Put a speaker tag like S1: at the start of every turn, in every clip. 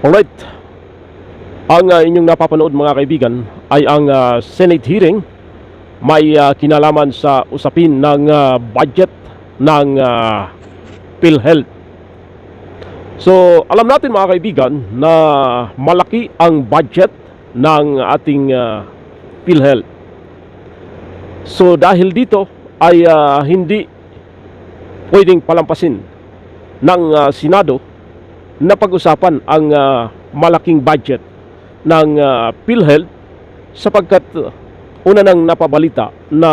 S1: Alright, ang inyong napapanood mga kaibigan ay ang Senate hearing may kinalaman sa usapin ng budget ng PhilHealth. So alam natin mga kaibigan na malaki ang budget ng ating PhilHealth. So dahil dito ay hindi pwedeng palampasin ng Senado na pag-usapan ang malaking budget ng PhilHealth sapagkat una nang napabalita na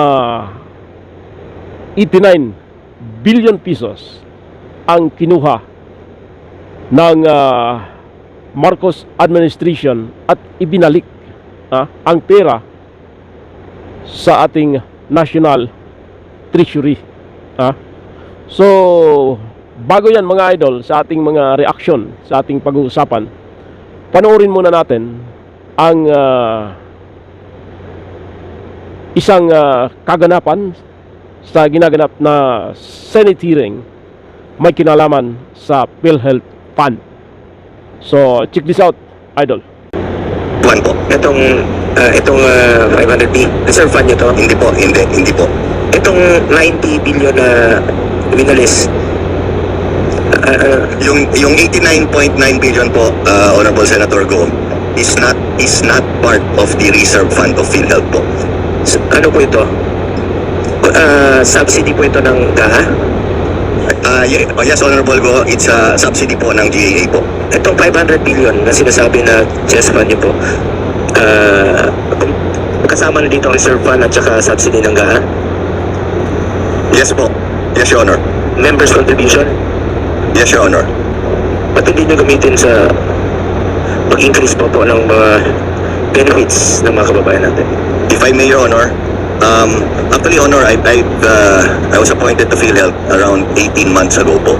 S1: 89 billion pesos ang kinuha ng Marcos administration at ibinalik ang pera sa ating National Treasury. So bago yan mga idol sa ating mga reaksyon sa ating pag-uusapan, panoorin muna natin ang isang kaganapan sa ginaganap na Senate hearing may kinalaman sa PhilHealth Fund. So check this out idol.
S2: One po. Itong 500B, reserve fund nyo to? Hindi po. Itong 90 billion na winalis, yung 89.9 billion po, Honorable Senator Go, is not part of the reserve fund of PhilHealth po. So, ano po ito? Subsidy po ito ng GAA? Yes, Honorable Go, it's a subsidy po ng GAA po. Itong 500 billion na sinasabi na chess fund nyo po, kasama na dito ang reserve fund at saka subsidy ng GAA? Yes po. Yes, Your Honor. Members contribution? Yes, Your Honor. Ba't hindi nyo gamitin sa pag-increase po ng mga benefits ng mga kababayan natin? If I may, Your Honor, actually, Honor, I was appointed to PhilHealth around 18 months ago po,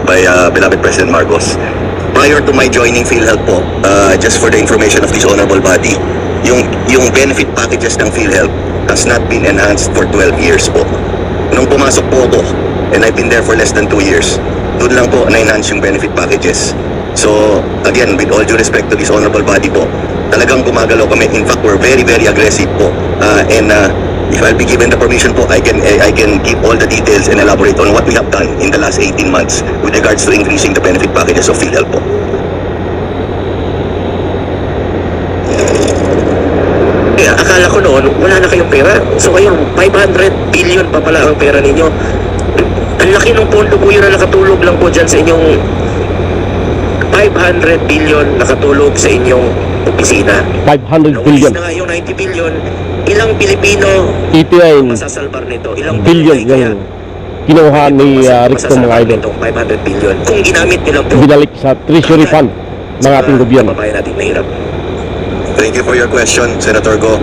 S2: by beloved President Marcos. Prior to my joining PhilHealth po, just for the information of this honorable body, yung benefit packages ng PhilHealth has not been enhanced for 12 years po. Nung pumasok po ako, and I've been there for less than 2 years, doon lang po na-enhance yung benefit packages. So, again, with all due respect to this honorable body po, talagang gumagalaw kami. In fact, we're very, very aggressive po. And if I'll be given the permission po, I can give all the details and elaborate on what we have done in the last 18 months with regards to increasing the benefit packages of PhilHealth po. Akala ko noon, wala na kayong pera. So ngayon, 500 billion pa pala ang pera ninyo. Ang laki ng pondo po yun na nakatulog lang po dyan sa inyong 500 billion nakatulog sa inyong opisina.
S1: 500 billion.
S2: Na nga yung 90 billion, ilang Pilipino
S1: 89
S2: masasalbar nito? Ilang
S1: billion yung kinuha ni Rico mga idol.
S2: Itong 500 billion. Kung ginamit nilang po,
S1: Binalik sa Treasury Fund ng ating gobyerno.
S2: Kababayan natin mahirap. Thank you for your question, Senator Go.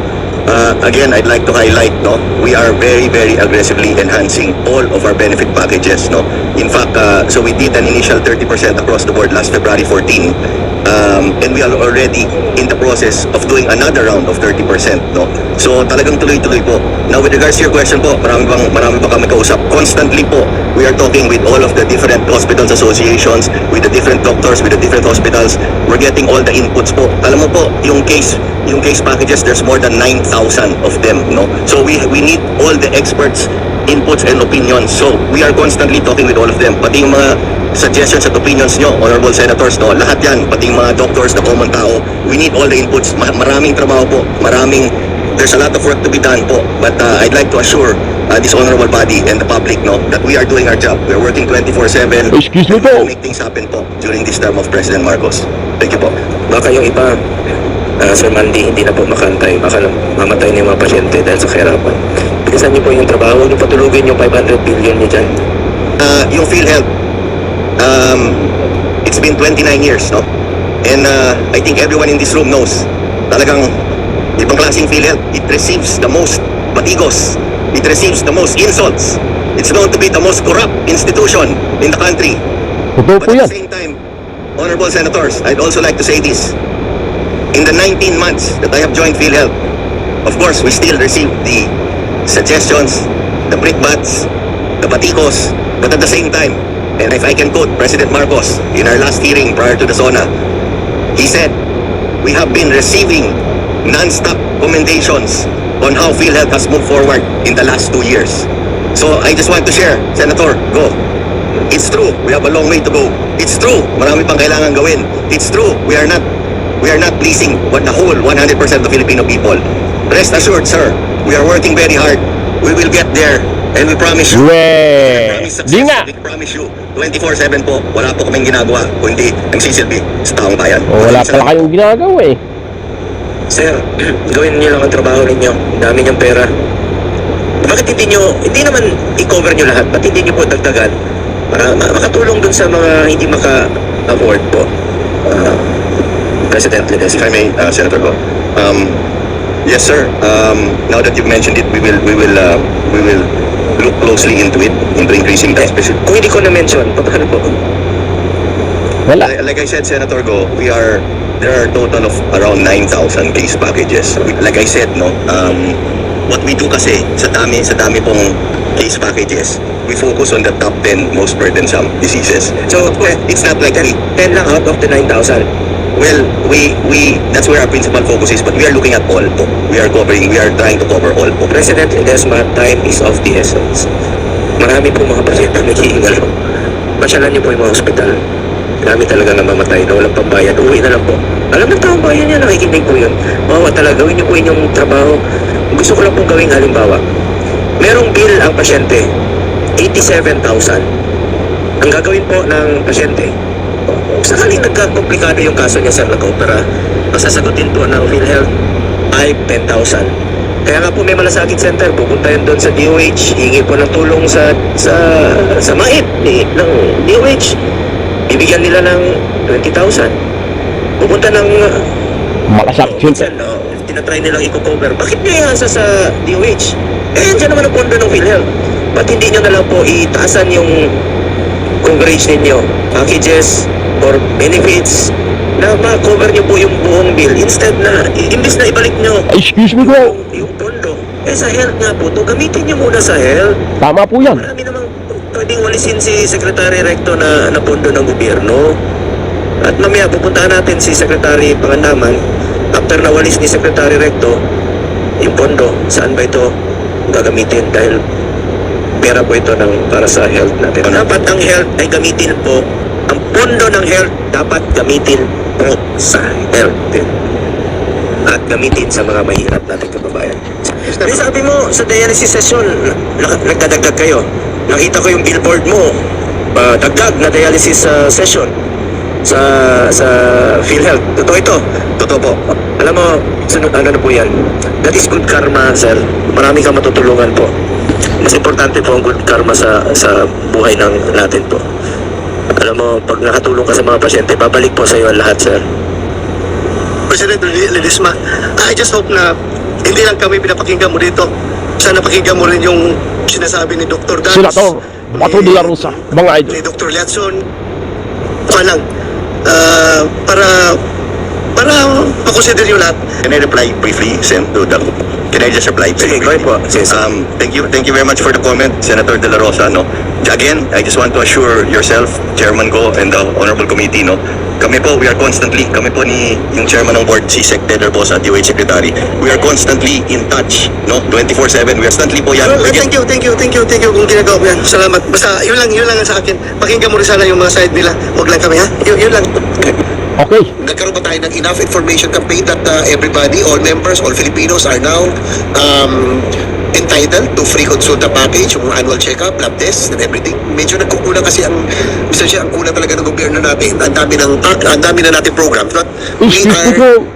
S2: Again, I'd like to highlight, we are very, very aggressively enhancing all of our benefit packages, In fact, so we did an initial 30% across the board last February 14, and we are already in the process of doing another round of 30%, So talagang tuloy-tuloy po. Now, with regards to your question po, marami pa kami kausap. Constantly po, we are talking with all of the different hospitals associations, with the different doctors, with the different hospitals. We're getting all the inputs po. Alam mo po, yung case packages, there's more than 9,000 of them, So we need all the experts' inputs and opinions. So we are constantly talking with all of them. Pati yung mga suggestions at opinions nyo, honorable senators, lahat yan, pati yung mga doctors, the common tao, we need all the inputs. Maraming trabaho po, there's a lot of work to be done po. But I'd like to assure this honorable body and the public, that we are doing our job. We're working 24/7.
S1: Excuse me po.
S2: To make things happen po during this term of President Marcos. Thank you po. Baka yung iba, Sir Mandy, hindi na po makantay. Baka mamatay na yung mga pasyente dahil sa kahirapan. Bilisan niyo po yung trabaho. Niyo patulugin yung 500 billion niyo dyan. Yung PhilHealth, it's been 29 years, And I think everyone in this room knows, talagang ibang klaseng PhilHealth, it receives the most batigos. It receives the most insults. It's known to be the most corrupt institution in the country.
S1: Totoo
S2: But
S1: po
S2: at
S1: yan.
S2: the same time, honorable senators, I'd also like to say this. In the 19 months that I have joined PhilHealth, of course, we still receive the suggestions, the brickbats, the batikos, but at the same time, and if I can quote President Marcos in our last hearing prior to the SONA, He said, we have been receiving non-stop commendations on how PhilHealth has moved forward in the last 2 years. So I just want to share, Senator, go. It's true, we have a long way to go. It's true, marami pang kailangan gawin. It's true, we are not pleasing what the whole 100% of Filipino people. Rest assured, sir, we are working very hard. We will get there, and we promise you.
S1: Weh, di nga.
S2: We promise you, 24/7 po, wala po kaming ginagawa, kundi nagsisilbi sa taong bayan.
S1: Wala pala kayong ginagawa eh.
S3: Sir, gawin niyo lang ang trabaho ninyo. Ang dami niyong pera. Bakit hindi naman i-cover niyo lahat? Ba't hindi niyo po dagdagan? Para makatulong dun sa mga hindi maka-afford po. President Lides.
S2: If I may, Senator Go. Yes, sir. Now that you've mentioned it, we will look closely into increasing that specific.
S3: Kung hindi ko na-mention, paano po?
S1: Wala.
S2: Like I said, Senator Go, there are a total of around 9,000 case packages. Like I said, no, what we do kasi sa dami pong case packages, we focus on the top 10 most burdensome diseases. So, it's not like
S3: 10 lang out of the 9,000.
S2: well, that's where our principal focus is, but we are looking at all po. We are trying to cover all po.
S3: President Ledesma, time is of the essence. Marami po mga pasyente naghihingal po. Pasyalan niyo po yung mga ospital. Marami talaga namamatay na walang pambayad. Uwi na lang po. Alam ng taong bayan yan, nakikinig po yun. Mawa talaga, gawin niyo po inyong trabaho. Gusto ko lang pong gawing halimbawa. Merong bill ang pasyente, 87,000. Ang gagawin po ng pasyente, sakaling nagkakomplikado yung kaso niya sa nag-opera, masasagutin po ng PhilHealth ay 10,000. Kaya nga po may malasakit center, pupunta yun doon sa DOH, hingi po ng tulong sa MAIT ng DOH. Bibigyan nila ng 20,000. Pupunta ng
S1: Malasakit
S3: minsan, tinatry nilang i-cover. Bakit nyo ihasa sa DOH? Eh, dyan naman ang pondo ng PhilHealth. Ba't hindi nyo na lang po itaasan yung coverage ninyo, packages or benefits na ma-cover nyo po yung buong bill instead na, imbis na ibalik nyo
S1: Excuse me bro.
S3: yung pondo. Eh sa health nga po to, gamitin nyo muna sa health.
S1: Tama po yan.
S3: Marami namang pwedeng walisin si Secretary Recto na pondo ng gobyerno. At mamaya pupuntahan natin si Secretary Pangandaman after na walis ni Secretary Recto yung pondo, saan ba ito gagamitin dahil pera po ito para sa health natin. Dapat ang health ay gamitin po, ang pondo ng health dapat gamitin po sa health din. At gamitin sa mga mahirap nating kababayan. Kasi sabi mo, sa dialysis session, nagdadagdag kayo. Nakita ko yung billboard mo, dagdag na dialysis session sa PhilHealth. Totoo ito.
S2: Totoo po.
S3: Alam mo, ano na po yan? That is good karma, sir. Marami kang matutulungan po. Mas importante po ang good karma sa buhay natin po. Alam mo, pag nakatulong ka sa mga pasyente, babalik po sa iyo ang lahat, sir.
S4: President Ledesma, I just hope na hindi lang kami pinapakinggan mo dito. Sana pakinggan mo rin yung sinasabi ni Dr. Dance,
S1: Senator Bato de la Rosa, mga idol.
S4: ni Dr. Liatson. Lang, para pakonsider nyo lahat.
S2: Can I reply briefly, Can I just reply?
S3: Sige, go ahead po. Sige, sir.
S2: Thank you very much for the comment, Senator De La Rosa. No, again, I just want to assure yourself, Chairman Go, and the Honorable Committee, no, kami po ni yung Chairman ng Board, si Sec. Ted Boss at DOH Secretary, we are constantly in touch, no, 24/7. We are constantly po yan.
S4: Thank you kung ginagawa mo yan. Salamat. Basta yun lang ang sa akin. Pakinggan mo rin sana yung mga side nila. Huwag lang kami, ha? Yun lang.
S1: Okay.
S4: Nagkaroon ba tayo ng enough information campaign that everybody, all members, all Filipinos are now entitled to free consulta package, yung annual check-up, lab tests, and everything. Medyo nagkukulang kasi ang kulang talaga ng gobyerno natin. Ang dami na natin programs. But we
S1: Excuse me
S4: are
S1: bro.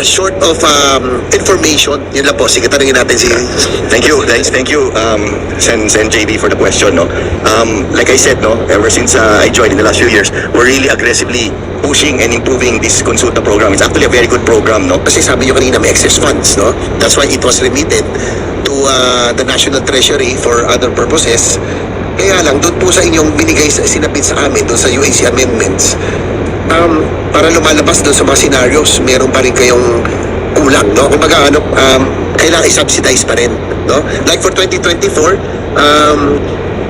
S4: short of information. Yun lang po. Sige, tanungin natin si...
S2: Thank you, Sen JB, for the question. No, like I said, no, ever since I joined in the last few years, we're really aggressively pushing and improving this consulta program. It's actually a very good program, no.
S4: Kasi sabi nyo kanina may excess funds, no? That's why it was remitted to the National Treasury for other purposes. Kaya lang, doon po sa inyong sinabit sa amin, doon sa UAC amendments, para lumalabas doon sa mga scenarios, meron pa rin kayong kulang, no? Kumbaga, kailangan i-subsidize pa rin, no? Like for 2024,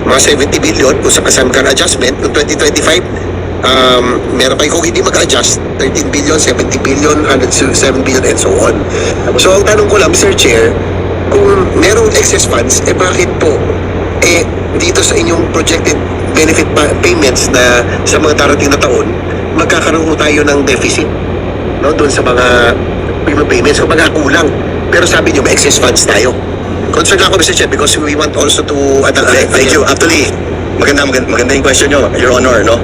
S4: mga 70 billion, kung sa kasama kang adjustment, noong 2025, Meron kayo kung hindi mag-adjust, 13 billion, 70 billion, 107 billion, and so on. So ang tanong ko lang, Mr. Chair, kung merong excess funds, bakit po, dito sa inyong projected benefit payments na sa mga darating na taon, magkakaroon po tayo ng deficit, no, doon sa mga premium payments, kung kulang. Pero sabi niyo, may excess funds tayo. Concerned ako, Mr. Chair, because we want also to...
S2: Thank you. Actually, maganda yung question nyo, Your Honor, no?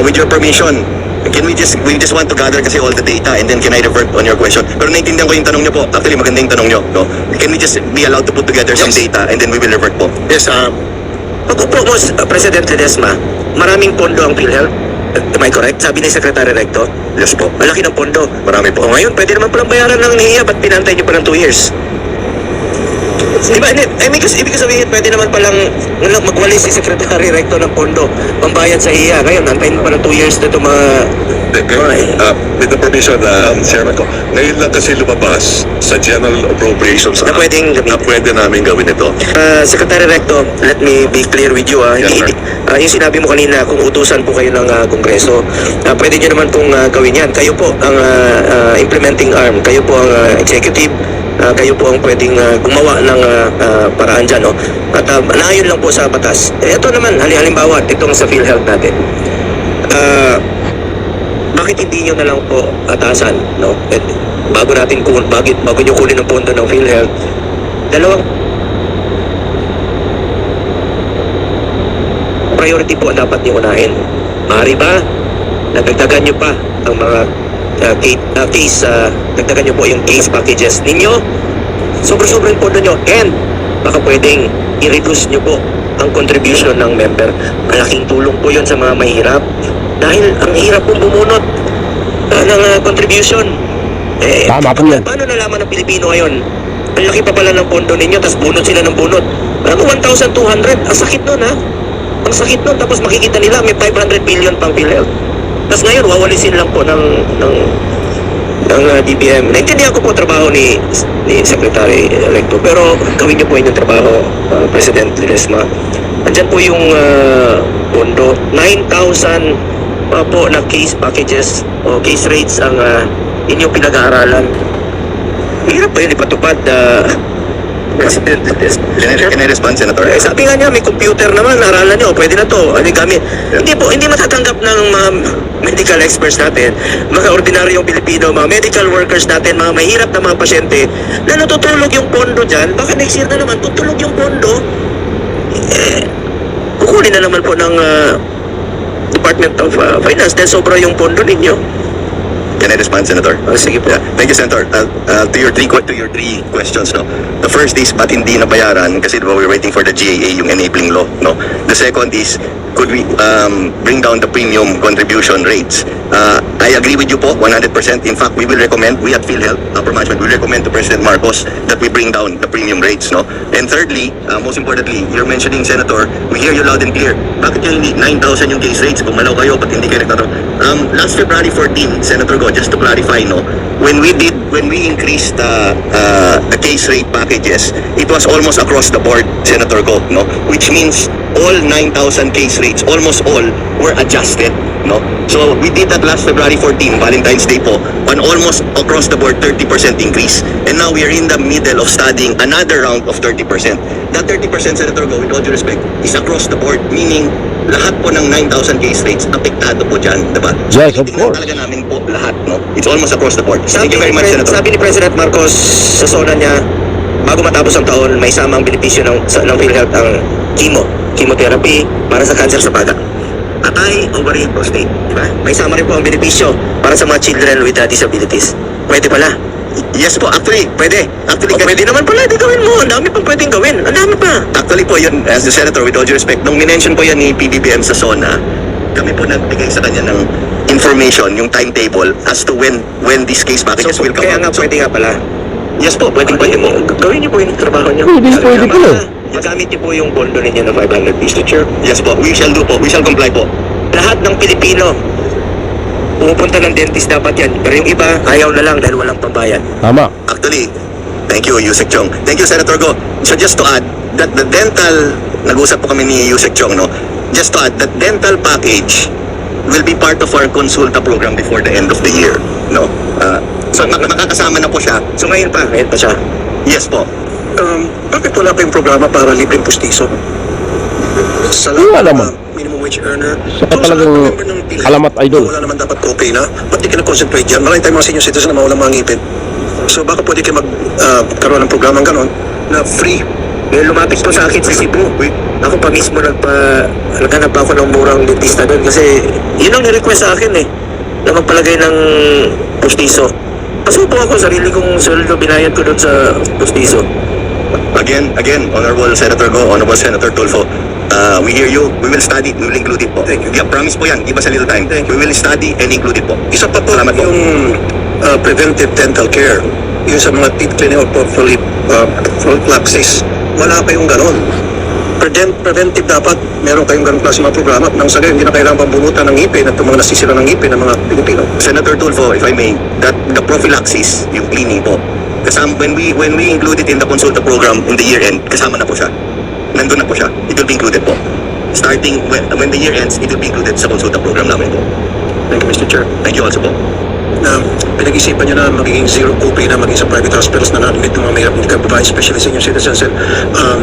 S2: With your permission, we just want to gather kasi all the data and then can I revert on your question? Pero naintindihan ko yung tanong nyo po. Actually, maganda yung tanong nyo, no? Can we just be allowed to put together some data and then we will revert po?
S4: Yes,
S3: Pag-upo mo, President Ledesma, maraming pondo ang PhilHealth. Am I correct? Sabi ni Secretary Recto.
S2: Yes po.
S3: Malaki ng pondo.
S2: Marami po.
S3: O ngayon, pwede naman palang bayaran ng NIA. Ba't pinantay niyo pa ng 2 years? Diba, ibig sabihin, pwede naman palang magwalis si Secretary Recto ng pondo pambayad sa iya. Ngayon, antayin mo pa ng 2 years na ito mga...
S5: With the permission, Chairman ko, ngayon lang kasi lumabas sa General Appropriations
S3: Na pwedeng gamitin.
S5: na pwede namin gawin ito.
S3: Secretary Recto, let me be clear with you.
S5: Yes, sir.
S3: Yung sinabi mo kanina, kung utusan po kayo ng Kongreso, pwede nyo naman pong gawin yan. Kayo po ang implementing arm. Kayo po ang executive. Kayo po ang pwedeng gumawa ng paraan dyan. No? At naayon lang po sa batas. Ito naman, halimbawa, itong sa PhilHealth natin. Bakit hindi nyo na lang po atasan, no? At bago nyo kunin ang pondo ng PhilHealth, dalawang priority po dapat nyo unahin. Maaari ba, nagdagdagan nyo pa ang mga dagdagan nyo po yung case packages ninyo, sobra-sobra yung pondo nyo, and baka pwedeng i-reduce nyo po ang contribution ng member. Malaking tulong po yun sa mga mahirap. Dahil ang hirap pong bumunot ng contribution.
S1: Tama po yan.
S3: Paano nalaman ng Pilipino ngayon? Ang laki pa pala ng pondo ninyo, tapos bunot sila ng bunot. Ano, 1,200? Ang sakit nun, ha? Ang sakit nun, tapos makikita nila may 500 billion pang PhilHealth. Tapos ngayon, wawalisin lang po ng DBM. Naintindihan ko po trabaho ni Secretary Recto, pero gawin niyo po inyong trabaho, President Ledesma. Andyan po yung pondo, 9,000 po na case packages o case rates ang inyong pinag-aaralan. Hirap pa yun ipatupad, President Ledesma.
S2: Can I respond, Senator?
S3: Sabi nga niya, may computer naman, aralan niyo, pwede na to. Ano gamit? Hindi matatanggap ng mga medical experts natin, mga ordinaryong Pilipino, mga medical workers natin, mga mahirap na mga pasyente, na natutulog yung pondo dyan. Baka next year na naman, tutulog yung pondo. Kukunin na naman po ng Department of Finance dahil sobra yung pondo ninyo.
S2: Can I respond, Senator?
S3: Sige po.
S2: Yeah. Thank you, Senator. To your three questions, no. The first is, ba't hindi nabayaran? Kasi diba, we're waiting for the GAA, yung enabling law, no. The second is, could we bring down the premium contribution rates? I agree with you po, 100%. In fact, we at PhilHealth, upper management, will recommend to President Marcos that we bring down the premium rates, no. And thirdly, most importantly, you're mentioning, Senator, we hear you loud and clear. Bakit kayo hindi 9,000 yung case rates? Kung malaw kayo, ba't hindi kayo nagtatrabaho? Last February 14, Senator Go, just to clarify, no, when we increased the case rate packages, it was almost across the board, Senator Go, no, which means all 9,000 case rates, almost all, were adjusted, no. So we did that last February 14, Valentine's Day po, on almost across the board 30% increase, and now we are in the middle of studying another round of 30%. That 30%, Senator Go, with all due respect, is across the board, meaning lahat po ng 9,000 case rates, apektado po dyan, diba?
S1: Yes, of
S2: Tingnan
S1: course.
S2: talaga namin po lahat, no? It's almost across the board. Thank you very much, Senator.
S3: Sabi ni President Marcos sa SONA niya, bago matapos ang taon, may samang benepisyo ng PhilHealth ang chemotherapy para sa cancer sa baga. Atay, ovarian, prostate, di ba? May sama rin po ang benepisyo para sa mga children with disabilities. Pwede pala.
S2: Yes po, actually, pwede. Actually,
S3: Pwede naman pala, di gawin mo. Ang dami pang pwedeng gawin. Ang dami pa.
S2: Actually po yun, as the Senator, with all due respect, nung minention po yan ni PBBM sa SONA, kami po nagbigay sa kanya ng information, yung timetable, as to when this case packages will come
S3: Kaya nga
S2: out. So,
S3: pwede nga pala.
S2: yes po,
S3: Pwede mo. Gawin niyo po yung trabaho niyo.
S1: Pwede pala.
S3: Magamit niyo po yung pondo ninyo na 500 Mr. Chair.
S2: Yes po, we shall do po, we shall comply po.
S3: Lahat ng Pilipino pumupunta ng dentist dapat yan. Pero yung iba, ayaw na lang dahil walang pambayad.
S1: Tama.
S2: Actually, thank you, Yusek Chong. Thank you, Senator Go. So just to add, that the dental, nag-usap po kami ni Yusek Chong, no? Just to add, that dental package will be part of our consulta program before the end of the year, no? So makakasama na po siya.
S3: So ngayon pa siya.
S2: Yes po.
S4: Bakit wala pa yung programa para libreng pustiso? Sa
S1: Wala naman.
S4: minimum wage earner.
S1: Saka talagang
S4: member ng PhilHealth,
S1: alamat idol.
S4: Wala naman dapat copay na. Ba't di ka na-concentrate dyan? Marami tayong mga senior citizen na mawalang mga ngipin. So baka pwede kayo magkaroon ng programang ganon na free.
S3: May lumapit po sa akin sa Cebu. Ako pa mismo naghanap ako ng murang dentista doon kasi yun ang ni-request sa akin na magpalagay ng pustiso. Pasubo ako, sarili kong sweldo binayad ko doon sa pustiso.
S2: Again, Honorable Senator Go, Honorable Senator Tulfo, we hear you. We will study. We will include it po.
S4: Thank you.
S2: Yeah, promise po yan. Give us a little time.
S4: Thank you.
S2: We will study and include it po.
S4: Isa pa po
S2: Salamat po.
S4: yung preventive dental care. Yung sa mga teeth cleaning or prophylaxis. Wala pa yung ganon. Preventive dapat meron kayong ganong klase mga programa nang sa gayon hindi na kailangan pambunutan ng ngipin at yung mga nasisira ng ngipin ng mga Pilipino.
S2: Senator Tulfo, if I may, that the prophylaxis, yung cleaning po, kasama, when we include it in the consulta program in the year end, kasama na po siya. Nandun na po siya. It will be included po. Starting when the year ends, it will be included sa consulta program namin po.
S4: Thank you, Mr. Chair.
S2: Thank you also po.
S4: Na pinag-isipan nyo na magiging zero copay na maging sa private hospitals na na-admit ng mga mahirap hindi kababayan, especially senior citizens and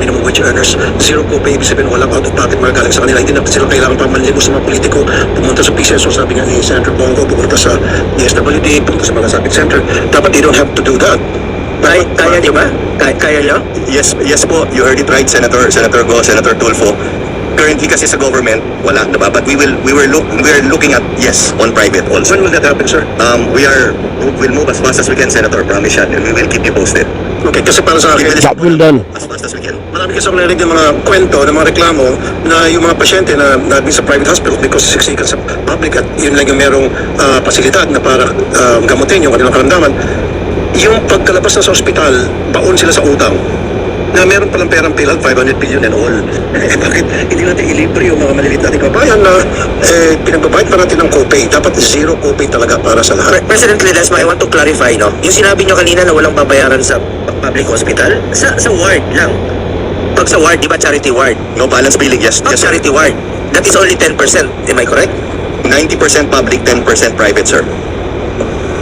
S4: minimum wage earners. Zero copay, ibig sabihin walang out-of-pocket mga galing sa kanila. Hindi na sila kailangan pa manlimos sa mga politiko. Pumunta sa PCSO, sabi nga ni Senator Bongo, pumunta sa DSWD, pumunta sa mga Sapit Center. Dapat they don't have to do that.
S3: Kaya nyo ba? Kaya nyo?
S2: Yes po. You heard it right, Senator Go, Senator Tulfo. Currently kasi sa government, wala, diba? But we're looking at, yes, on private also.
S4: When will that happen, sir?
S2: We'll move as fast as we can, Senator. Promise yan. And we will keep you posted.
S4: Okay, kasi para sa akin,
S1: Job well done.
S2: As fast as we can.
S4: marami kasi ako narinig ng mga kwento, ng mga reklamo na yung mga pasyente na naging sa private hospital because siksikan sa public at yun lang yung merong pasilidad na para gamutin yung kanilang karamdaman. Yung pagkalabas na sa ospital, baon sila sa utang na meron palang perang PhilHealth, 500 billion and all. Bakit hindi natin ilibre yung mga maliliit nating kabayan na pinagbabayad pa natin ng copay? Dapat zero copay talaga para sa lahat.
S3: President Ledesma, I want to clarify, no? Yung sinabi nyo kanina na walang babayaran sa public hospital, sa ward lang. Pag sa ward, di ba charity ward?
S2: No balance billing, yes.
S3: Pag
S2: Yes, sir.
S3: charity ward, that is only 10%. Am I correct?
S2: 90% public, 10% private, sir.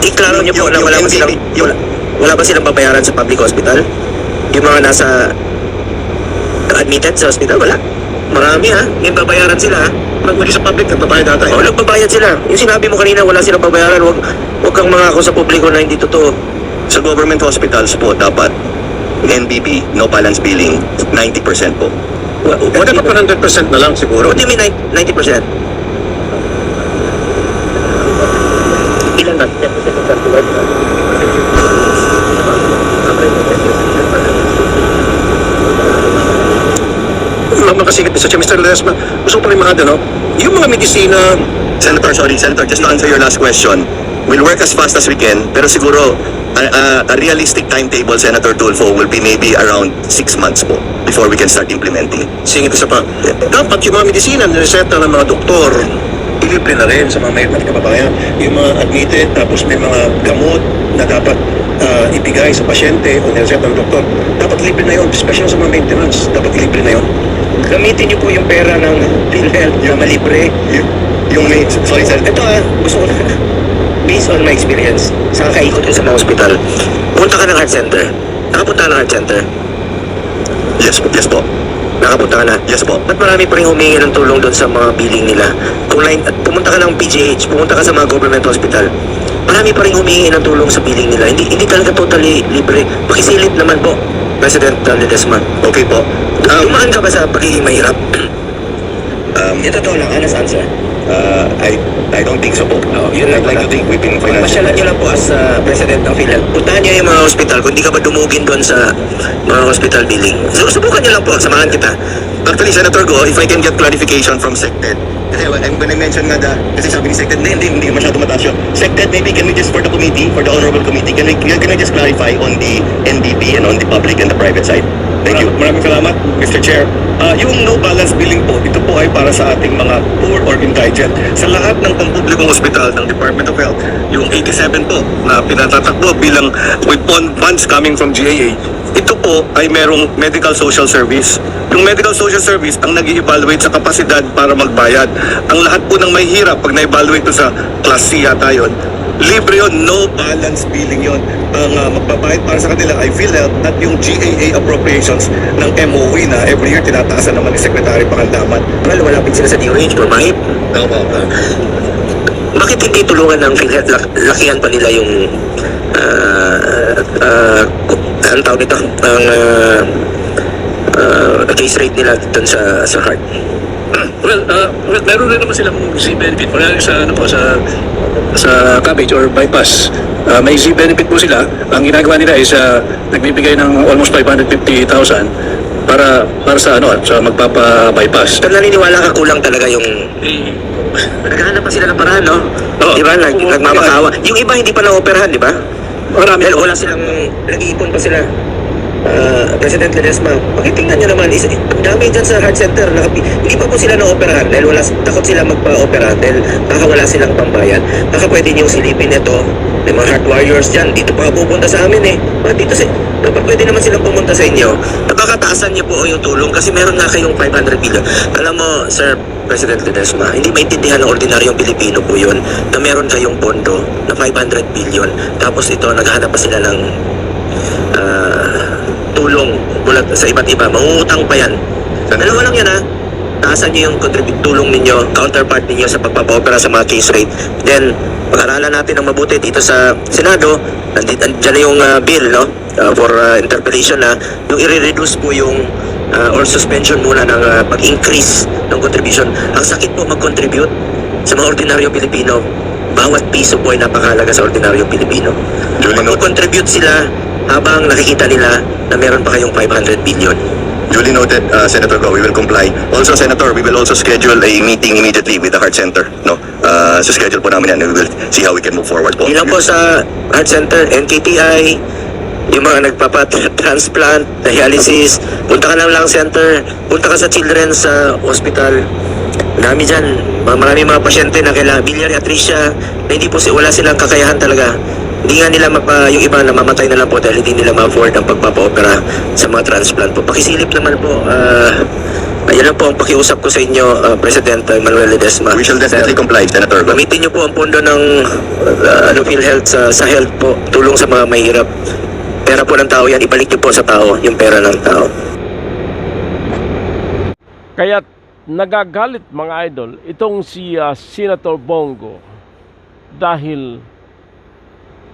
S3: Iklaro nyo po na
S2: Yung
S3: wala ba
S2: NCP,
S3: silang, wala ba silang babayaran sa public hospital? Yung mga nasa admitted sa hospital, wala. Marami ha, yung babayaran sila ha.
S4: Pag mali sa public, nagbabayad data.
S3: O, nagbabayad sila. Yung sinabi mo kanina, wala silang babayaran, wag kang mangako sa publiko na hindi totoo.
S2: Sa government hospitals po, dapat NBP, no balance billing, 90% po.
S4: Dapat 100% na lang siguro.
S3: What do you mean 90%? Ilan na? 10%
S4: Makasigit sa Mr. Ledesma, gusto ko pa rin mga yung mga medisina,
S2: Senator, just to answer your last question, we'll work as fast as we can, pero siguro, a realistic timetable, Senator Tulfo, will be maybe around 6 months po before we can start implementing.
S4: singit isa pa. Dapat yung mga medisina na reseta ng mga doktor, ilibre na rin sa mga mahirap nating kababayan. Yung mga admitted, tapos may mga gamot na dapat ibigay sa pasyente o nireseta ng doktor. Dapat libre na yun, especially sa mga maintenance. Dapat libre na yun.
S3: Gamitin niyo po yung pera ng PhilHealth na malibre.
S2: Yung may, sorry sir,
S3: Ito gusto ko based on my experience, sa kakaikot ko sa mga hospital, punta ka ng heart center. Nakapunta ka ng heart center.
S2: yes po,
S3: Nakapunta ka na.
S2: yes po.
S3: Ba't marami pa rin humingi ng tulong doon sa mga billing nila? Kung pumunta ka ng PGH, pumunta ka sa mga government hospital, marami pa rin humingi ng tulong sa billing nila. Hindi talaga totally libre. Pakisilip naman po, President Ledesma.
S2: Okay po.
S3: Dumaan ka ba sa pagiging mahirap? Ito totoo lang, honest answer.
S2: I don't think so po.
S3: Yun lang
S2: I'd like to think we've been financially.
S3: Pasyalan nyo lang po as President ng PhilHealth. Puntahan nyo yung mga hospital kung di ka ba dumugin doon sa mga hospital billing. Subukan nyo lang po, samahan kita.
S2: Actually, Senator Go, if I can get clarification from SecTed, kasi when I mentioned nga kasi sabi ni SecTed, hindi masyado mataas yun. SecTed, maybe can we just, for the committee, for the honorable committee, can we just clarify on the NDP and on the public and the private side? Thank you.
S6: Maraming salamat, Mr. Chair. Yung no balance billing po, ito po ay para sa ating mga poor or indigent. Sa lahat ng pampublikong ospital ng Department of Health, yung 87 po na pinatatakbo bilang with funds coming from GAA, ito po ay merong medical social service. Yung medical social service ang nag-evaluate sa kapasidad para magbayad. Ang lahat po ng may hirap, pag na-evaluate to sa class C yata yun, libre yun, no balance billing yun. Ang magbabayad para sa kanila ay PhilHealth at yung GAA appropriations ng MOE na every year tinataasan naman ni Secretary Pakandaman.
S3: Well, malapit sila sa DOH, mamahip. Bakit hindi tulungan ng PhilHealth? Lakihan pa nila yung ang tawag nito, ang case rate nila dun sa heart.
S7: Well, meron rin naman silang Z-benefit. Parang sa, ano po, sa cabbage or bypass. May Z-benefit po sila. Ang ginagawa nila is nagbibigay ng almost 550,000 para sa sa magpapa-bypass.
S3: Pero naniniwala ka kulang talaga yung... Naghahanap pa sila ng paraan, no?
S7: Oo.
S3: Di ba? Nagmamakawa. Yung iba hindi pa na-operahan, di ba?
S7: Marami
S3: Dahil
S7: po.
S3: wala silang... Nag-iipon pa sila. President Ledesma, pakitingnan nyo naman, ang dami dyan sa heart center, hindi pa po sila na-operahan dahil takot sila magpa-operahan dahil baka wala silang pambayad. Baka pwede nyo silipin ito, may mga heart warriors dyan, dito pa pupunta sa amin dito dapat pwede naman silang pumunta sa inyo. Baka taasan nyo po yung tulong kasi meron nga kayong 500 billion. Alam mo, Sir President Ledesma, hindi maintindihan ng ordinaryong Pilipino po yun na meron kayong pondo na 500 billion tapos ito, naghahanap pa sila ng tulong mula sa iba't iba. Mangungutang pa yan. Dalawa lang yan Taasan nyo yung tulong ninyo, counterpart ninyo sa pagpapa-opera sa mga case rate. Then, pag-aralan natin ng mabuti dito sa Senado, andyan na yung bill, no? For interpellation na yung i-reduce po yung or suspension muna ng pag-increase ng contribution. Ang sakit po mag-contribute sa mga ordinaryong Pilipino. Bawat piso po ay napakahalaga sa ordinaryong Pilipino. Mag-contribute sila habang nakikita nila na meron pa kayong 500 billion.
S2: Duly noted, Senator Go, we will comply. Also, Senator, we will also schedule a meeting immediately with the Heart Center. No? So schedule po namin yan and we will see how we can move forward po.
S3: Ilan po sa Heart Center, NKTI, yung mga nagpapa-transplant, dialysis, punta ka ng lung center, punta ka sa children's hospital. Dami dyan. Marami mga pasyente na kailangan biliary atresia na hindi po wala silang kakayahan talaga. Hindi nga nila yung iba namamatay na lang po dahil hindi nila ma-afford ang pagpapa-opera sa mga transplant po. Pakisilip naman po. Ayan lang po ang pakiusap ko sa inyo, President Manuel Ledesma.
S2: We shall definitely comply, Senator Go.
S3: Gamitin niyo po ang pondo ng PhilHealth sa health po. Tulong sa mga mahirap. Pera po ng tao yan. Ibalik niyo po sa tao yung pera ng tao.
S1: Kaya nagagalit mga idol itong si Senator Bongo dahil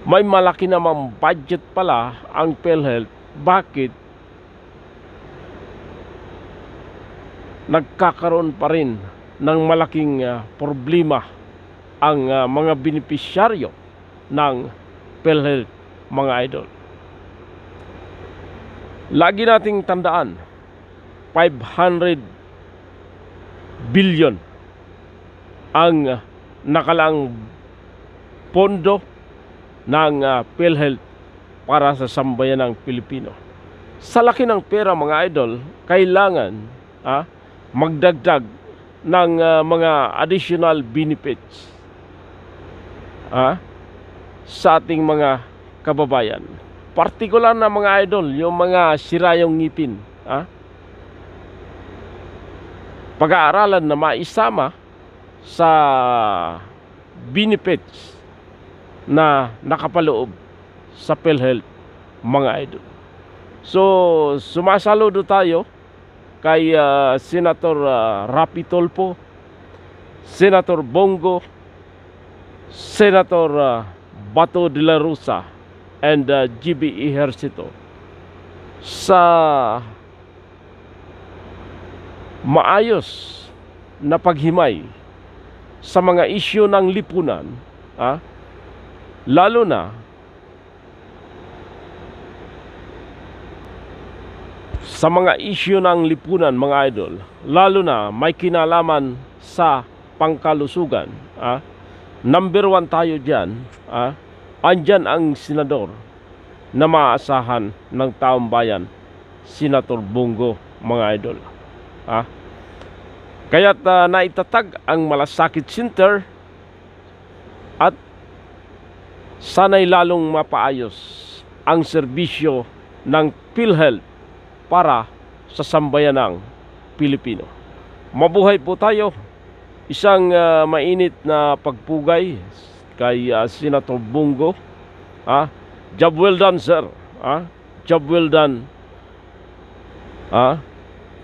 S1: may malaki namang budget pala ang PhilHealth. Bakit nagkakaroon pa rin ng malaking problema ang mga benepisyaryo ng PhilHealth mga idol? Lagi nating tandaan, 500 billion ang nakalang pondo ng PhilHealth para sa sambayanang Pilipino. Sa laki ng pera mga idol, kailangan magdagdag ng mga additional benefits sa ating mga kababayan. Partikular na mga idol, yung mga sirayong ngipin. Pag-aaralan na maisama sa benefits na nakapaloob sa PhilHealth mga idol. So, sumasaludo tayo kay Senator Rapi Tulfo, Senator Bongo, Senator Bato de la Rosa, and GB Ejercito sa maayos na paghimay sa mga isyu ng lipunan, lalo na sa mga isyu ng lipunan mga idol, lalo na may kinalaman sa pangkalusugan. Number 1 tayo dyan. Andyan ang senador na maaasahan ng taong bayan, Senator Bongo mga idol. Kaya't naitatag ang Malasakit Center at sana'y lalong mapaayos ang serbisyo ng PhilHealth para sa sambayanang Pilipino. Mabuhay po tayo. Isang mainit na pagpugay kay Senator Bungo. Job well done, sir. Job well done.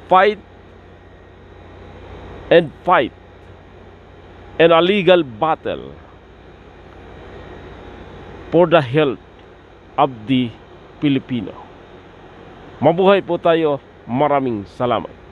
S1: Fight and fight and a legal battle for the health of the Filipino. Mabuhay po tayo. Maraming salamat.